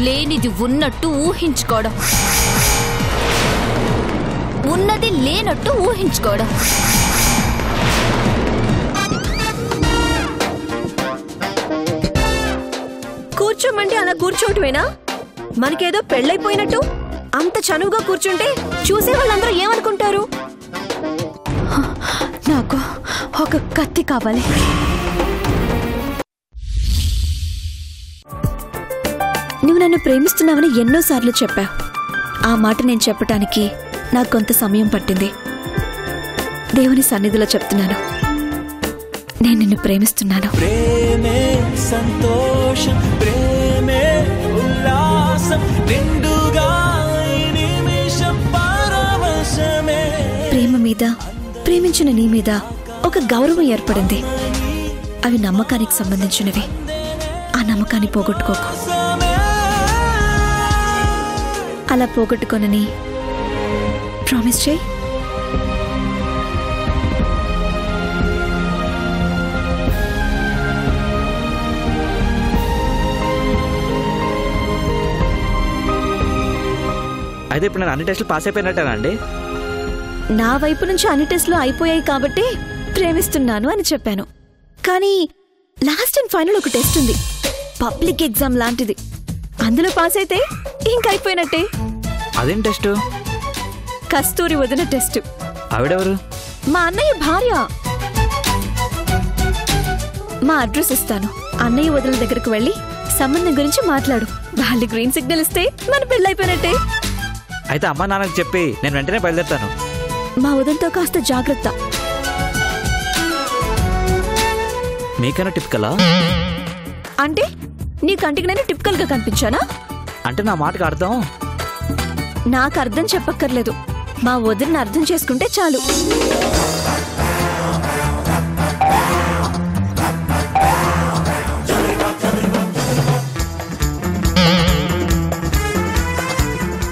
లేనిది ఉన్నట్టు ఊహించుకోవడం, ఉన్నది లేనట్టు ఊహించుకోవడం. కూర్చోమంటే అలా కూర్చోవటమేనా? మనకేదో పెళ్ళైపోయినట్టు అంత చనువుగా కూర్చుంటే చూసే వాళ్ళందరూ ఏమనుకుంటారు? నాకు ఒక కత్తి కావాలి. నువ్వు నన్ను ప్రేమిస్తున్నావని ఎన్నోసార్లు చెప్పావు. ఆ మాట నేను చెప్పటానికి నాకు కొంత సమయం పట్టింది. దేవుని సన్నిధిలో చెప్తున్నాను, నేను నిన్ను ప్రేమిస్తున్నాను. ప్రేమే సంతోషం, ప్రేమే ఉల్లాసం, నిండుగా ఈ నిమిషం పరవశమే. ప్రేమ మీద, ప్రేమించిన నీ మీద ఒక గౌరవం ఏర్పడింది. అవి నమ్మకానికి సంబంధించినవి. ఆ నమ్మకాన్ని పోగొట్టుకోకు. అలా పోగొట్టుకోనని ప్రామిస్ చేయి. అయితే ఇప్పుడు నేను అన్ని టెస్టులు పాస్ అయిపోయినట్టేనా అండి? నా వైపు నుంచి అన్ని టెస్టులు అయిపోయాయి కాబట్టి ప్రేమిస్తున్నాను అని చెప్పాను. కానీ లాస్ట్ అండ్ ఫైనల్ ఒక టెస్ట్ ఉంది, పబ్లిక్ ఎగ్జామ్ లాంటిది. అందులో పాస్ అయితే ఇంకైపోయినట్టే. అదేం టెస్ట్? కస్తూరి వదిన టెస్ట్. ఆవిడెవరు? మా అన్నయ్య భార్య. మా అడ్రస్ ఇస్తాను, అన్నయ్య వదిన దగ్గరకు వెళ్ళి సంబంధం గురించి మాట్లాడు. వాళ్ళు గ్రీన్ సిగ్నల్ ఇస్తే మన పెళ్ళైపోయినట్టే. అయితే అమ్మా నాన్నకి చెప్పి నేను వెంటనే బయలుదేరుతాను. మా వదంతో కాస్త జాగ్రత్త. మీకైనా టిపికలా? అంటే నీ కంటికి నేను టిపికల్ గా కనిపించానా? అంటే నా మాటకు అర్థం? నాకు అర్థం చెప్పక్కర్లేదు, మా వదిలిని అర్థం చేసుకుంటే చాలు.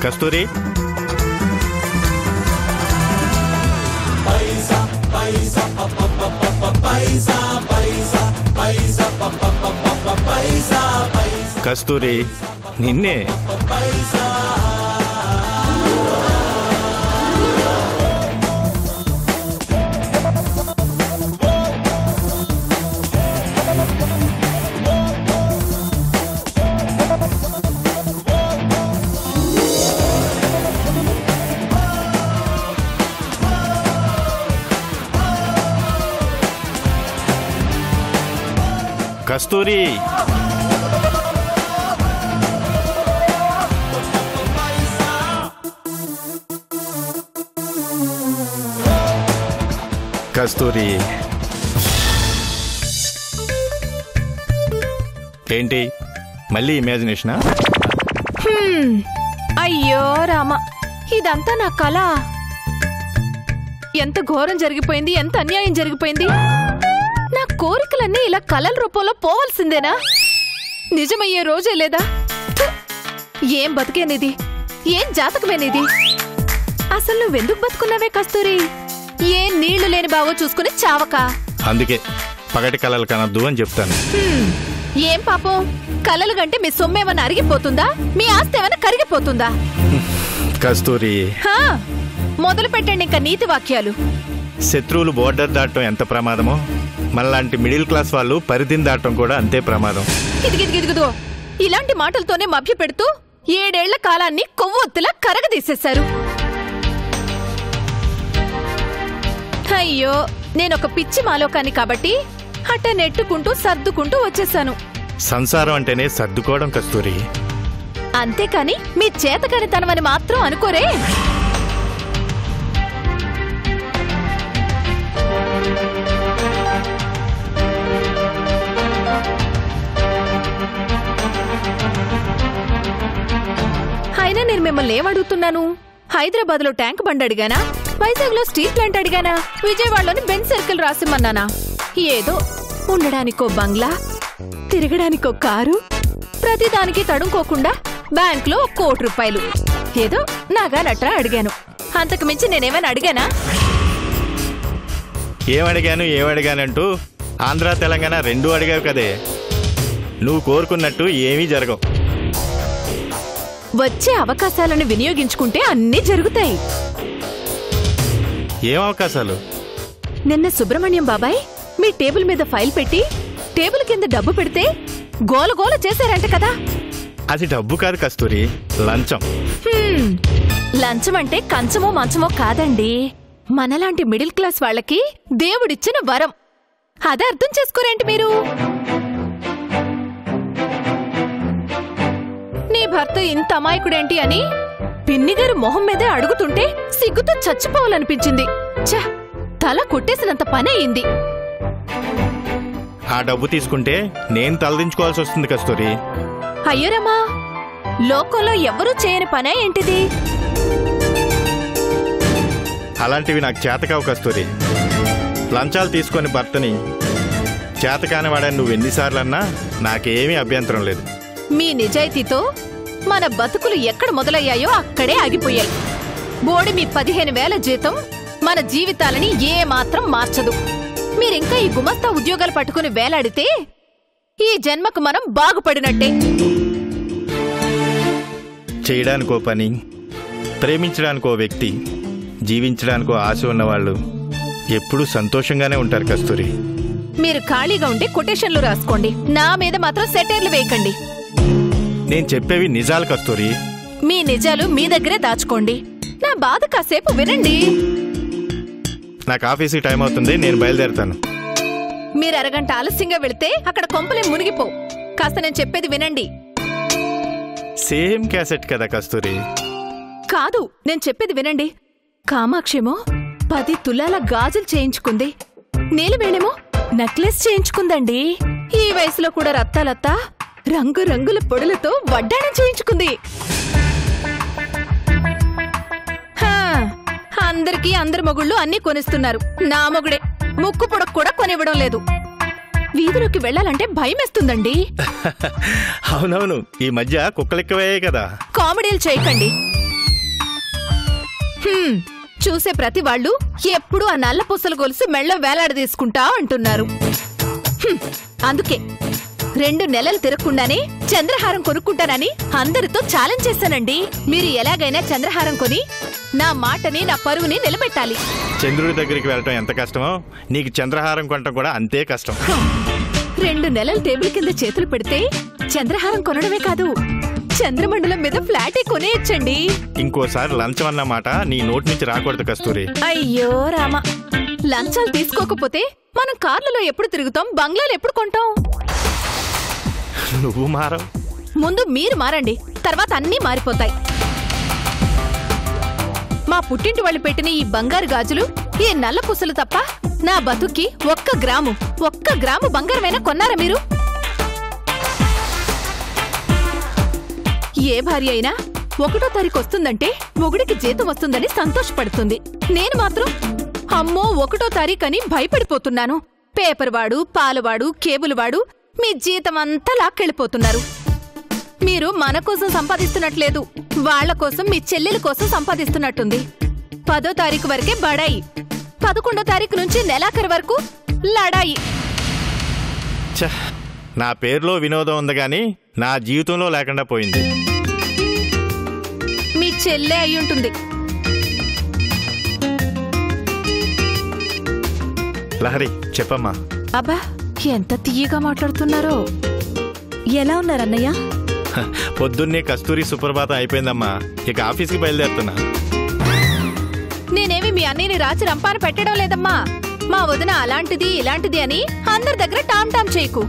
కస్తూరి, కస్తూరి నిన్నే. కస్తూరి, కస్తూరి ఏంటి మళ్ళీ ఇమాజినేషనా? అయ్యో రామ, ఇదంతా నా కళ. ఎంత ఘోరం జరిగిపోయింది, ఎంత అన్యాయం జరిగిపోయింది. నా కోరికలన్నీ ఇలా కలల రూపంలో పోవాల్సిందేనా? నిజమయ్యే రోజే లేదా? ఏం బతికేనిది, ఏం జాతకమేనిది. అసలు నువ్వెందుకు బతుకున్నావే కస్తూరి? ఏం నీళ్లు లేని బావో చూసుకుని చావక. అందుకే పగటి కలలు కనొద్దు అని చెప్తాను. ఏం పాపం, కలలు కంటే మీ సొమ్మేమన్నా అరిగిపోతుందా? మీ ఆస్తి ఏమైనా కరిగిపోతుందా? కస్తూరి, మొదలు పెట్టండి ఇంకా నీతి వాక్యాలు. శత్రువులు బోర్డర్ దాటం ఎంత ప్రమాదమో, మనలాంటి మిడిల్ క్లాస్ వాళ్ళు పరిధిని దాటం కూడా అంతే ప్రమాదం. ఇదిగిదిగిదిగుదో, ఇలాంటి మాటలతోనే మభ్య పెడుతూ 7 ఏళ్ల కాలాన్ని కొవ్వొత్తులా కరగదీసేశారు. అయ్యో, నేనొక పిచ్చి మాలోకాన్ని కాబట్టి అట్ట నెట్టుకుంటూ సర్దుకుంటూ వచ్చేసాను. సంసారం అంటేనే సర్దుకోవడం కస్తూరి. అంతేకాని మీ చేతకానితనమని మాత్రం అనుకోరే. అయినా నేను మిమ్మల్ని ఏమడుగుతున్నాను? హైదరాబాద్ లో ట్యాంక్ బండ్ అడిగానా? వైజాగ్ లో స్టీల్ ప్లాంట్ అడిగానా? విజయవాడలోని బెంచ్ సర్కిల్ రాసిమ్మన్నానా? ఏదో ఉండడానికో బంగ్లా, తిరగడానికో కారు, ప్రతిదానికి తడుకోకుండా బ్యాంక్ లో 1 కోటి రూపాయలు ఏదో నాగా నట్రా అడిగాను. అంతకు మించి నేనేమైనా అడిగానా? ఏమడిగానంటూ ఆంధ్ర తెలంగాణ 2 అడిగావు కదే. నువ్వు కోరుకున్నట్టు ఏమీ జరగవు. వచ్చే అవకాశాలను వినియోగించుకుంటే అన్నీ జరుగుతాయి. ఏం అవకాశాలు? నిన్న సుబ్రహ్మణ్యం బాబాయ్ మీ టేబుల్ మీద ఫైల్ పెట్టి టేబుల్ కింద డబ్బు పెడితే గోలగోల చేశారంట కదా. అది డబ్బు కాదు కస్తూరి, లంచం. లంచం అంటే కంచమో మంచమో కాదండి, మనలాంటి మిడిల్ క్లాస్ వాళ్ళకి దేవుడిచ్చిన వరం. అది అర్థం చేసుకోరేంటి మీరు? నీ భర్త ఇంత అమాయకుడేంటి అని పిన్నిగారు మొహం మీదే అడుగుతుంటే సిగ్గుతో చచ్చిపోవాలనిపించింది. ఛ, తల కొట్టేసినంత పని అయింది. ఆ డబ్బు తీసుకుంటే నేను తలదించుకోవాల్సి వస్తుంది కస్తూరి. అయ్యోరమ్మా, లోకంలో ఎవ్వరూ చేయని పనే ఏంటిది? అలాంటివి నాకు చేతకావు కస్తూరి. లంచాలు తీసుకొని భర్తని చేతకాని వాడని నువ్వు ఎన్నిసార్లు అన్నా నాకేమీ అభ్యంతరం లేదు. మీ నిజాయితీతో మన బతుకులు ఎక్కడ మొదలయ్యాయో అక్కడే ఆగిపోయాయి. బోడి మీ 15,000 జీతం మన జీవితాలని ఏమాత్రం మార్చదు. మీరింకా ఈ గుమస్తా ఉద్యోగాలు పట్టుకుని వేలాడితే ఈ జన్మకు మనం బాగుపడినట్టే. చేయడానికో పని, ప్రేమించడానికో వ్యక్తి, జీవించడానికో ఆశ ఉన్నవాళ్ళు ఎప్పుడూ సంతోషంగానే ఉంటారు కస్తూరి. మీరు ఖాళీగా ఉంటే కొటేషన్లు రాసుకోండి, నా మీద మాత్రం సెటైర్లు వేయకండి. నేను చెప్పేవి నిజాలు కస్తూరి. మీ నిజాలు మీ దగ్గరే దాచుకోండి. నా బాధ కాసేపు వినండి. నాకు ఆఫీస్కి టైం అవుతుంది, నేను బయలుదేరుతాను. మీరు అరగంట ఆలస్యంగా వెళితే అక్కడ కొంపలే మునిగిపో. కాస్త నేను చెప్పేది వినండి. సేమ్ క్యాసెట్ కదా కస్తూరి. కాదు, నేను చెప్పేది వినండి. కామాక్షేమో 10 తులాల గాజులు చేయించుకుంది, నీలవేణేమో నెక్లెస్ చేయించుకుందండి. ఈ వయసులో కూడా రత్తాలత్తా రంగు రంగుల పొడులతో వడ్డాణం చేయించుకుంది. అందరికీ అందరి మొగుళ్ళు అన్నీ కొనిస్తున్నారు, నా మొగుడే ముక్కు పొడకు కూడా కొనివ్వడం లేదు. వీధిలోకి వెళ్లాలంటే భయమేస్తుందండి. అవునవును, ఈ మధ్య కుక్కలెక్కవే కదా. కామెడీలు చేయకండి. చూసే ప్రతి వాళ్ళు ఎప్పుడు ఆ నల్ల పుసలు గొలుసు మెళ్ళ వేలాడదీసుకుంటా అంటున్నారు. అందుకే 2 నెలలు తిరగకుండానే చంద్రహారం కొనుక్కుంటానని అందరితో ఛాలెంజ్ చేశానండి. మీరు ఎలాగైనా చంద్రహారం కొని నా మాటని, నా పరువుని నిలబెట్టాలి. చంద్రుడి దగ్గరికి వెళ్ళటం ఎంత కష్టమో నీకు చంద్రహారం కొనటం కూడా అంతే కష్టం. 2 నెలలు టేబుల్ కింద చేతులు పెడితే చంద్రహారం కొనడమే కాదు, చంద్రమండలం మీద ఫ్లాటే కొనేయచ్చండి. ఇంకోసారి లంచం అన్న మాట నీ నోటి నుంచి రాకూడదు కస్తూరి. అయ్యో రామ, లంచాలు తీసుకోకపోతే మనం కార్లలో ఎప్పుడు తిరుగుతాం, బంగ్లాలు ఎప్పుడు కొంటాం? నువ్వు మారవు. ముందు మీరు మారండి, తర్వాత అన్నీ మారిపోతాయి. మా పుట్టింటి వాళ్ళు పెట్టిన ఈ బంగారు గాజులు, ఈ నల్ల పుసలు తప్ప నా బతుక్కి 1 గ్రాము బంగారమైనా కొన్నారా మీరు? ఏ భార్య అయినా 1వ తారీఖు వస్తుందంటే మొగుడికి జీతం వస్తుందని సంతోషపడుతుంది. నేను మాత్రం అమ్మో 1వ తారీఖు అని భయపడిపోతున్నాను. పేపర్ వాడు, పాలవాడు, కేబుల్ వాడు మీ జీతం అంతా లాక్కెళ్ళిపోతున్నారు. మీరు మన కోసం సంపాదిస్తున్నట్లేదు, వాళ్ల కోసం, మీ చెల్లెల కోసం సంపాదిస్తున్నట్టుంది. 10వ తారీఖు వరకే బడాయి, 11వ తారీఖు నుంచి నెలాఖరు వరకు లడాయి. నా పేరులో వినోదం ఉంది గాని నా జీవితంలో లేకుండా పోయింది. మీ చెల్లె అయ్యుంటుంది. లహరి చెప్పమ్మా. అబ్బా, ఎంత తీయగా మాట్లాడుతున్నారో. ఎలా ఉన్నారన్నయ్య? పొద్దున్నే కస్తూరి సుప్రభాతం అయిపోయిందమ్మా, ఇక ఆఫీస్కి బయలుదేరుతున్నా. నేనేమి మీ అన్నయ్యని రాచి రంపాన పెట్టడం లేదమ్మా. మా వదిన అలాంటిది ఇలాంటిది అని అందరి దగ్గర టామ్ టామ్ చేయకు.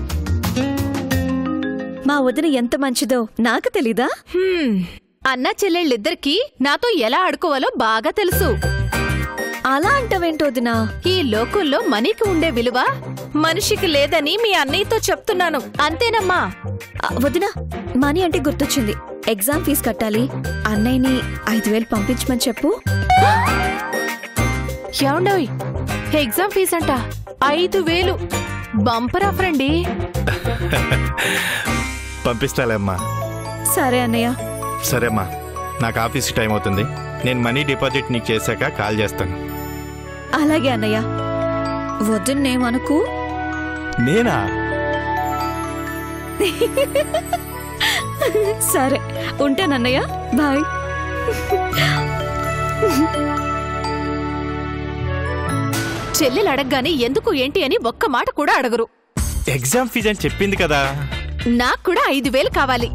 మా వదిన ఎంత మంచిదో నాకు తెలీదా? అన్న చెల్లెళ్ళిద్దరికీ నాతో ఎలా ఆడుకోవాలో బాగా తెలుసు. అలా అంటావేంటో వదినా? ఈ లోకంలో మనీకి ఉండే విలువ మనిషికి లేదని మీ అన్నయ్యతో చెప్తున్నాను, అంతేనమ్మా? వదినా, మనీ అంటే గుర్తొచ్చింది. ఎగ్జామ్ ఫీజు కట్టాలి, అన్నయ్యని 5,000 పంపించమని చెప్పు. ఏమండోయ్, ఎగ్జామ్ ఫీజు అంట 5,000 బంపర్ ఆఫర్ అండి. పంపిస్తాలేమ్మా. సరే అన్నయ్య. సరేమ్మా, నాకు ఆఫీస్కి టైం అవుతుంది, నేను మనీ డిపాజిట్ నీకు చేశాక కాల్ చేస్తాను. అలాగే అన్నయ్య. వదిన్నేమనుకు. నేనా? సరే ఉంటానన్నయ్య, బాయ్. చెల్లెలు అడగగానే ఎందుకు ఏంటి అని ఒక్క మాట కూడా అడగరు. ఎగ్జామ్ ఫీజు అని చెప్పింది కదా. నాకు కూడా 5,000 కావాలి.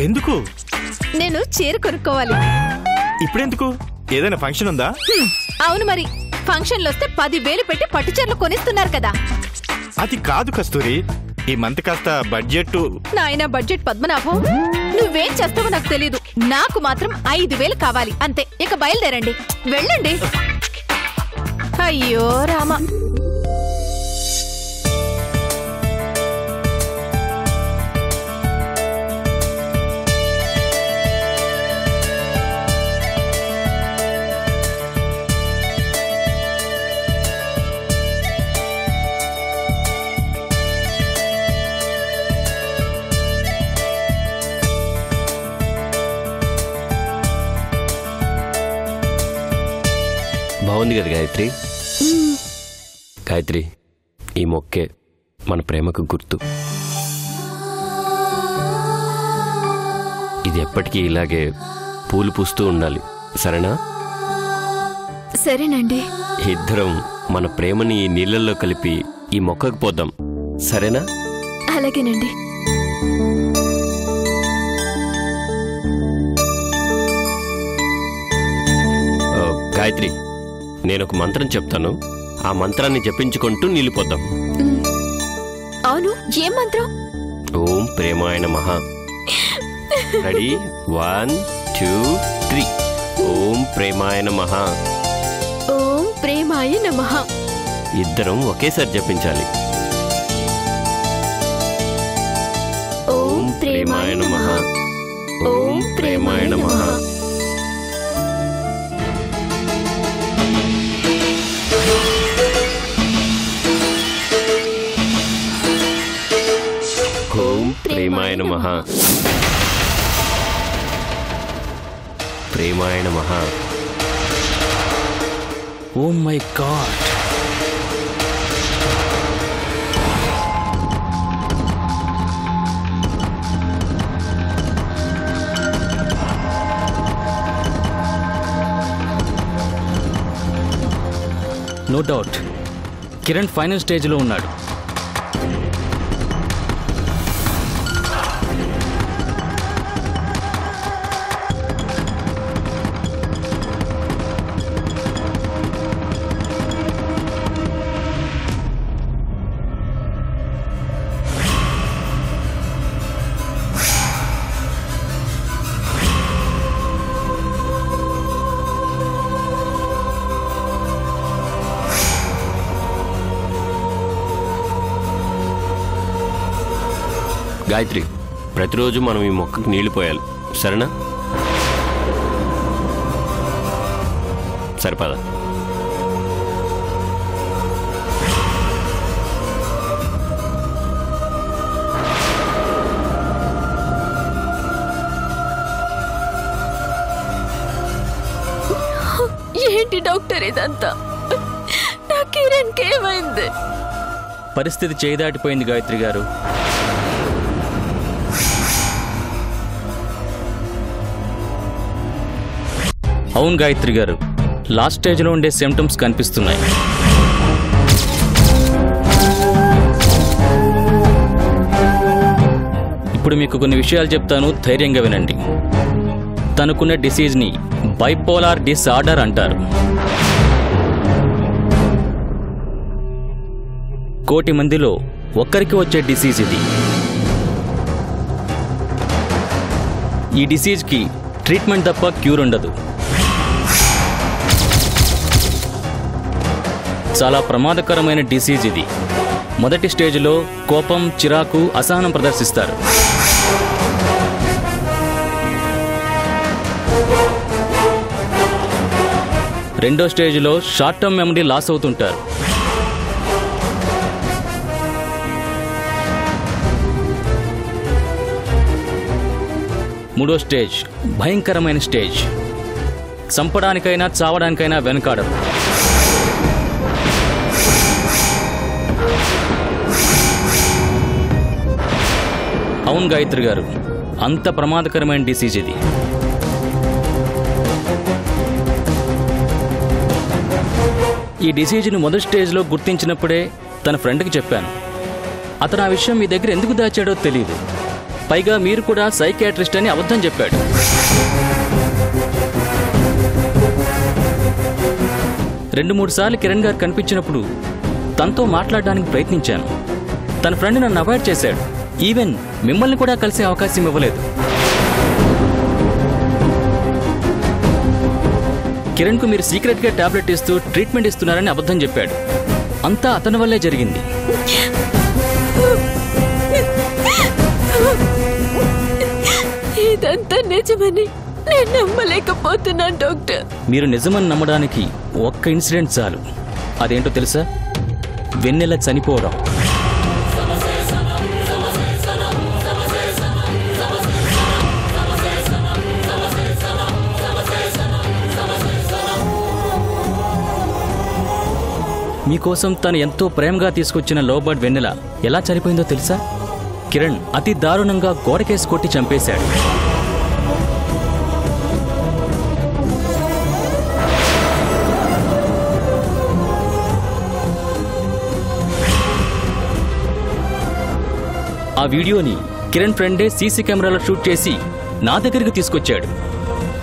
ఎందుకు? నేను చీర కొనుక్కోవాలి. ఇప్పుడెందుకు? ఏదైనా ఫంక్షన్ ఉందా? అవును మరి, ఫంక్షన్లు వస్తే 10,000 పెట్టి పట్టు చీరలు కొనిస్తున్నారు కదా. అది కాదు కస్తూరి, ఈ మంత్ కాస్త బడ్జెట్. నాయనా బడ్జెట్ పద్మనాభం, నువ్వేం చేస్తావో నాకు తెలీదు. నాకు మాత్రం 5,000 కావాలి అంతే. ఇక బయలుదేరండి, వెళ్ళండి. అయ్యో రామా. బాగుంది కదా గాయత్రి? గాయత్రి, ఈ మొక్కే మన ప్రేమకు గుర్తు. ఇది ఎప్పటికీ ఇలాగే పూలు పూస్తూ ఉండాలి, సరేనా? సరేనండి. ఇద్దరం మన ప్రేమని ఈ నీళ్ళల్లో కలిపి ఈ మొక్కకు పోద్దాం, సరేనా? అలాగేనండి. గాయత్రి, నేను ఒక మంత్రం చెప్తాను, ఆ మంత్రాన్ని జపించుకుంటూ నీళ్ళు పోద్దాం. అవును, ఏం మంత్రం? ఓం ప్రేమాయ నమః. రెడీ? 1 2 3. ఓం ప్రేమాయ నమః. ఓం ప్రేమాయ నమః. ఇద్దరం ఒకేసారి జపించాలి. ఓం ప్రేమాయ నమః. ఓం ప్రేమాయ నమః. ఓం ప్రేమాయ నమః. ప్రేమాయ నమః. Oh my god. No doubt Kiran final స్టేజ్లో ఉన్నాడు. గాయత్రి, ప్రతిరోజు మనం ఈ మొక్కకు నీళ్లు పోయాలి, సరేనా? సరిపదా? ఏంటి డాక్టర్ ఇదంతా? నా కిరణ్కి ఏమైంది? పరిస్థితి చేదాటిపోయింది గాయత్రి గారు. అవును గాయత్రి గారు, లాస్ట్ స్టేజ్లో ఉండే సిమ్టమ్స్ కనిపిస్తున్నాయి. ఇప్పుడు మీకు కొన్ని విషయాలు చెప్తాను, ధైర్యంగా వినండి. తనకున్న డిసీజ్ని బైపోలార్ డిసార్డర్ అంటారు. 1,000,000 మందిలో ఒక్కరికి వచ్చే డిసీజ్ ఇది. ఈ డిసీజ్కి ట్రీట్మెంట్ తప్ప క్యూర్ ఉండదు. చాలా ప్రమాదకరమైన డిసీజ్ ఇది. మొదటి స్టేజ్లో కోపం, చిరాకు, అసహనం ప్రదర్శిస్తారు. రెండో స్టేజ్లో షార్ట్ టర్మ్ మెమరీ లాస్ అవుతుంటారు. మూడో స్టేజ్ భయంకరమైన స్టేజ్. చంపడానికైనా చావడానికైనా వెనకాడరు. అవును గాయత్రి గారు, అంత ప్రమాదకరమైన డిసీజ్ ఇది. ఈ డిసీజ్ను మొదటి స్టేజ్లో గుర్తించినప్పుడే తన ఫ్రెండ్కి చెప్పాను. అతను ఆ విషయం మీ దగ్గర ఎందుకు దాచాడో తెలియదు. పైగా మీరు కూడా సైకియాట్రిస్ట్ అని అబద్ధం చెప్పాడు. రెండు మూడు సార్లు కిరణ్ గారు కనిపించినప్పుడు తనతో మాట్లాడడానికి ప్రయత్నించాను. తన ఫ్రెండ్ నన్ను అవాయిడ్ చేశాడు. ఈవెన్ మిమ్మల్ని కూడా కలిసే అవకాశం ఇవ్వలేదు. కిరణ్కు మీరు సీక్రెట్గా టాబ్లెట్ ఇస్తూ ట్రీట్మెంట్ ఇస్తున్నారని అబద్ధం చెప్పాడు. అంతా అతని వల్లే జరిగింది. ఇదంతా నిజమని నేను నమ్మలేకపోతున్నాను డాక్టర్. మీరు నిజమని నమ్మడానికి ఒక్క ఇన్సిడెంట్ చాలు. అదేంటో తెలుసా? వెన్నెల చనిపోవడం. మీకోసం తను ఎంతో ప్రేమగా తీసుకొచ్చిన లోబర్డ్ వెన్నెల ఎలా చనిపోయిందో తెలుసా? కిరణ్ అతి దారుణంగా గోడకేసి కొట్టి చంపేశాడు. ఆ వీడియోని కిరణ్ ఫ్రెండే సీసీ కెమెరాలో షూట్ చేసి నా దగ్గరికి తీసుకొచ్చాడు.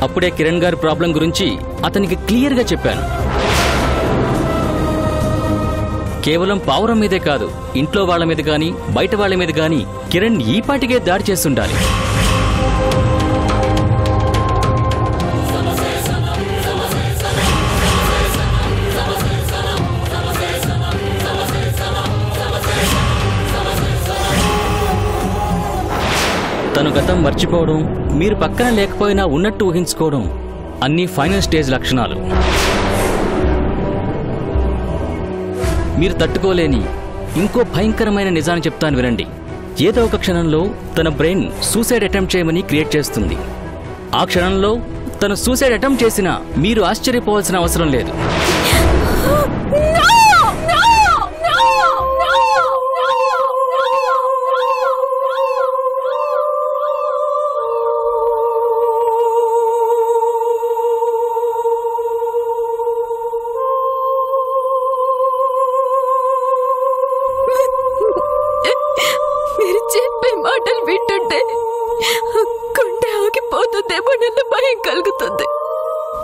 అప్పుడే కిరణ్ గారి ప్రాబ్లం గురించి అతనికి క్లియర్గా చెప్పాను. కేవలం పావురం మీదే కాదు, ఇంట్లో వాళ్ళ మీద కానీ బయట వాళ్ళ మీద కానీ కిరణ్ ఈ పాటికే దాడి చేస్తుండాలి. తను గతం మర్చిపోవడం, మీరు పక్కన లేకపోయినా ఉన్నట్టు ఊహించుకోవడం అన్నీ ఫైనల్ స్టేజ్ లక్షణాలు. మీరు తట్టుకోలేని ఇంకో భయంకరమైన నిజాన్ని చెప్తాను వినండి. ఏదో ఒక క్షణంలో తన బ్రెయిన్ సూసైడ్ అటెంప్ట్ చేయమని క్రియేట్ చేస్తుంది. ఆ క్షణంలో తను సూసైడ్ అటెంప్ట్ చేసినా మీరు ఆశ్చర్యపోవాల్సిన అవసరం లేదు. మీరు చెప్పే మాటలు వింటుంటే గుండె ఆగిపోతుందేమోనన్న భయం కలుగుతుంది.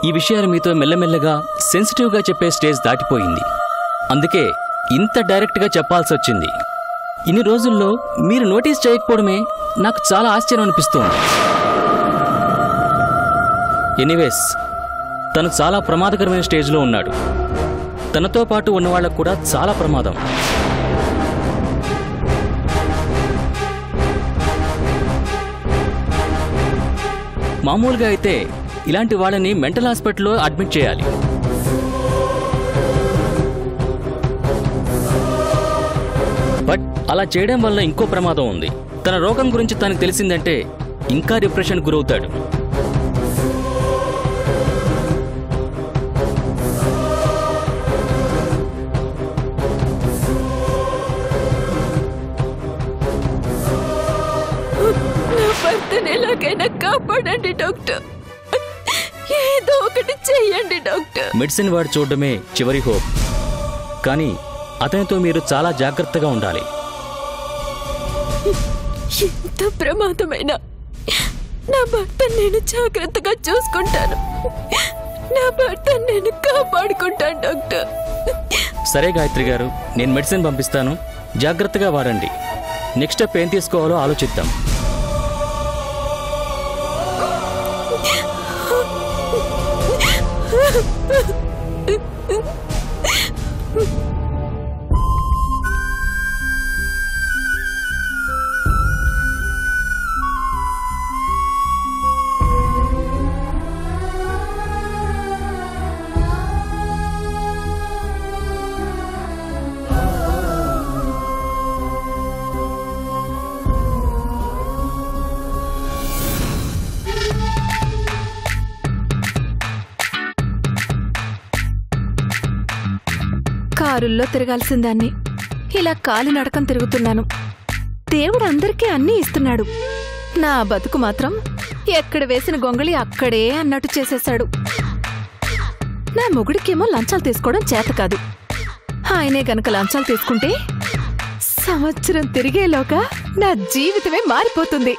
ఈ విషయాలు మీతో మెల్లమెల్లగా సెన్సిటివ్గా చెప్పే స్టేజ్ దాటిపోయింది. అందుకే ఇంత డైరెక్ట్గా చెప్పాల్సి వచ్చింది. ఇన్ని రోజుల్లో మీరు నోటీస్ చేయకపోవడమే నాకు చాలా ఆశ్చర్యం అనిపిస్తోంది. ఎనీవేస్, తను చాలా ప్రమాదకరమైన స్టేజ్లో ఉన్నాడు. తనతో పాటు ఉన్న వాళ్ళకు కూడా చాలా ప్రమాదం. మామూలుగా అయితే ఇలాంటి వాళ్ళని మెంటల్ హాస్పిటల్లో అడ్మిట్ చేయాలి. బట్ అలా చేయడం వల్ల ఇంకో ప్రమాదం ఉంది. తన రోగం గురించి తనకు తెలిసిందంటే ఇంకా డిప్రెషన్ గురవుతాడు. నా భర్తను ఎలాగైనా కాపాడండి డాక్టర్. ఏదో ఒకటి చెయ్యండి డాక్టర్. మెడిసిన్ వాడు చూడడమే చివరి హోప్. కానీ అతనితో మీరు చాలా జాగ్రత్తగా ఉండాలి. ఎంత ప్రమాదమైన నా భర్తను నేను జాగ్రత్తగా చూసుకుంటాను. నా భర్తను నేను కాపాడుకుంటాను డాక్టర్. సరే గాయత్రి గారు, నేను మెడిసిన్ పంపిస్తాను. జాగ్రత్తగా వాడండి. నెక్స్ట్ స్టెప్ ఏం తీసుకోవాలో ఆలోచిద్దాం. కారుల్లో తిరగాల్సిందాన్ని ఇలా కాలి నడకం తిరుగుతున్నాను. దేవుడు అందరికీ అన్నీ ఇస్తున్నాడు. నా బతుకు మాత్రం ఎక్కడ వేసిన గొంగళి అక్కడే అన్నట్టు చేసేశాడు. నా మొగుడికేమో లంచాలు తీసుకోవడం చేత కాదు. ఆయనే గనక లంచాలు తీసుకుంటే సంవత్సరం తిరిగేలోగా నా జీవితమే మారిపోతుంది.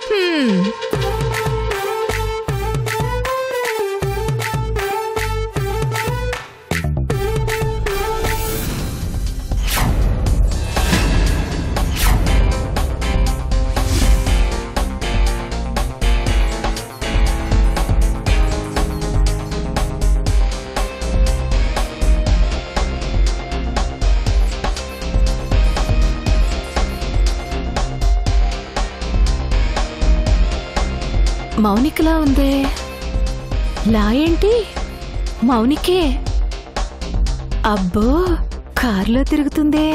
మౌనికలా ఉందే. లా ఏంటి? మౌనికే. అబ్బో, కారులో తిరుగుతుందే.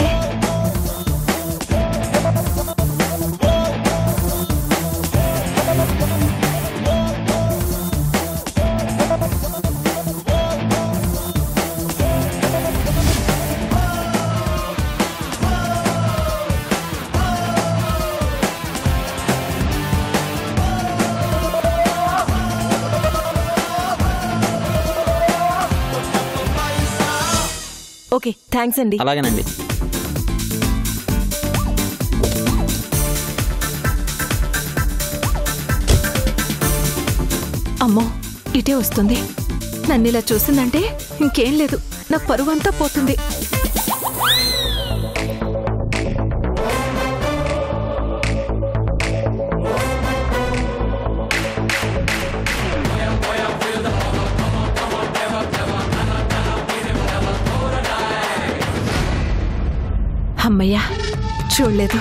ఓకే, థ్యాంక్స్ అండి. అలాగేనండి. అమ్మో, ఇటే వస్తుంది. నన్ను ఇలా చూసిందంటే ఇంకేం లేదు, నా పరువంతా పోతుంది. అమ్మయ్యా, చూడలేదు.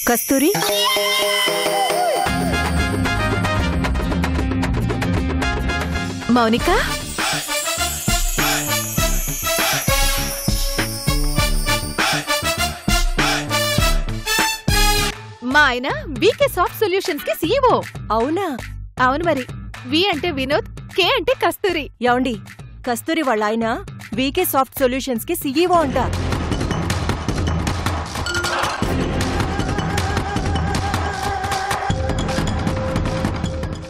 కస్తూరి, మౌనిక, మా ఆయన వీకే సాఫ్ట్ సొల్యూషన్స్ కి సీఈఓ. అవునా? అవును మరి. వి అంటే వినోద్, కే అంటే కస్తూరి. యాండి, కస్తూరి వాళ్ళ ఆయన వీకే సాఫ్ట్ సొల్యూషన్స్ కి సీఈఓ అంట.